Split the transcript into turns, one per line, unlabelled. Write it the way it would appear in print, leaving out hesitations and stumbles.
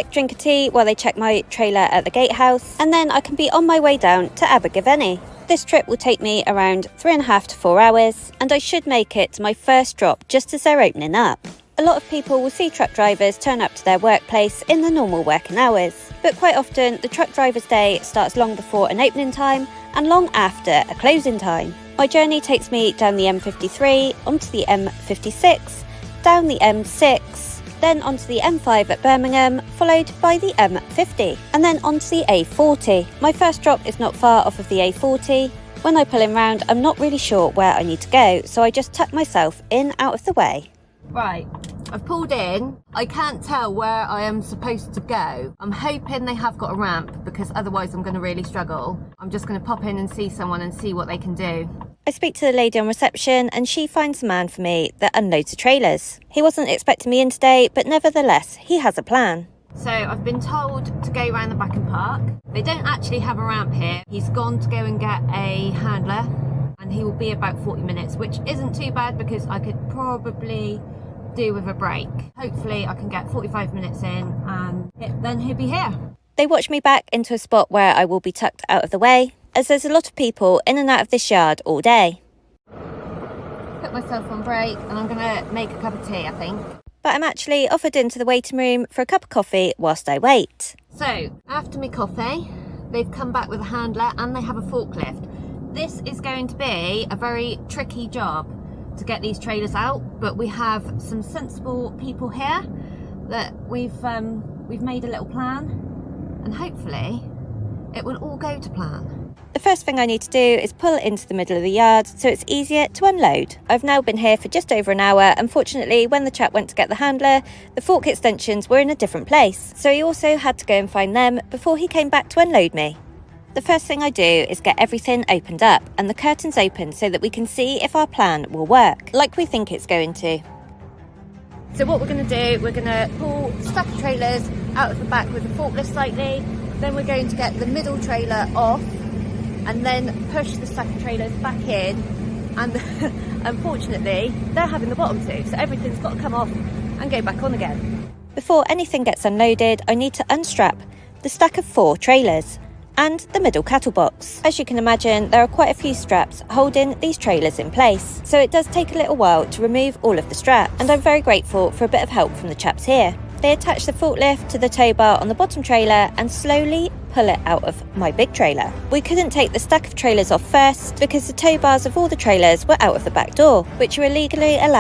quick drink of tea while they check my trailer at the gatehouse, and then I can be on my way down to Abergavenny. This trip will take me around 3.5 to 4 hours, and I should make it to my first drop just as they're opening up. A lot of people will see truck drivers turn up to their workplace in the normal working hours, but quite often the truck driver's day starts long before an opening time and long after a closing time. My journey takes me down the M53, onto the M56, down the M6, then onto the M5 at Birmingham, followed by the M50, and then onto the A40. My first drop is not far off of the A40. When I pull in round, I'm not really sure where I need to go, so I just tuck myself in out of the way. Right, I've pulled in. I can't tell where I am supposed to go. I'm hoping they have got a ramp, because otherwise I'm going to really struggle. I'm just going to pop in and see someone and see what they can do. I speak to the lady on reception and she finds a man for me that unloads the trailers. He wasn't expecting me in today, but nevertheless, he has a plan. So I've been told to go around the back and park. They don't actually have a ramp here. He's gone to go and get a handler and he will be about 40 minutes, which isn't too bad because I could probably do with a break. Hopefully I can get 45 minutes in and then he'll be here. They watch me back into a spot where I will be tucked out of the way, as there's a lot of people in and out of this yard all day. Put myself on break and I'm gonna make a cup of tea, I think. But I'm actually offered into the waiting room for a cup of coffee whilst I wait. So, after my coffee, they've come back with a handler and they have a forklift. This is going to be a very tricky job to get these trailers out, but we have some sensible people here that we've made a little plan, and hopefully it will all go to plan. The first thing I need to do is pull into the middle of the yard so it's easier to unload. I've now been here for just over an hour. Unfortunately, when the chap went to get the handler, the fork extensions were in a different place, so he also had to go and find them before he came back to unload me. The first thing I do is get everything opened up and the curtains open so that we can see if our plan will work, like we think it's going to. So what we're going to do, we're going to pull stack of trailers out of the back with the forklift slightly, then we're going to get the middle trailer off and then push the stack of trailers back in, and unfortunately they're having the bottom two, so everything's got to come off and go back on again. Before anything gets unloaded, I need to unstrap the stack of 4 trailers and the middle cattle box. As you can imagine, there are quite a few straps holding these trailers in place, so it does take a little while to remove all of the straps, and I'm very grateful for a bit of help from the chaps here. They attach the forklift to the tow bar on the bottom trailer and slowly pull it out of my big trailer. We couldn't take the stack of trailers off first because the tow bars of all the trailers were out of the back door, which are illegally allowed.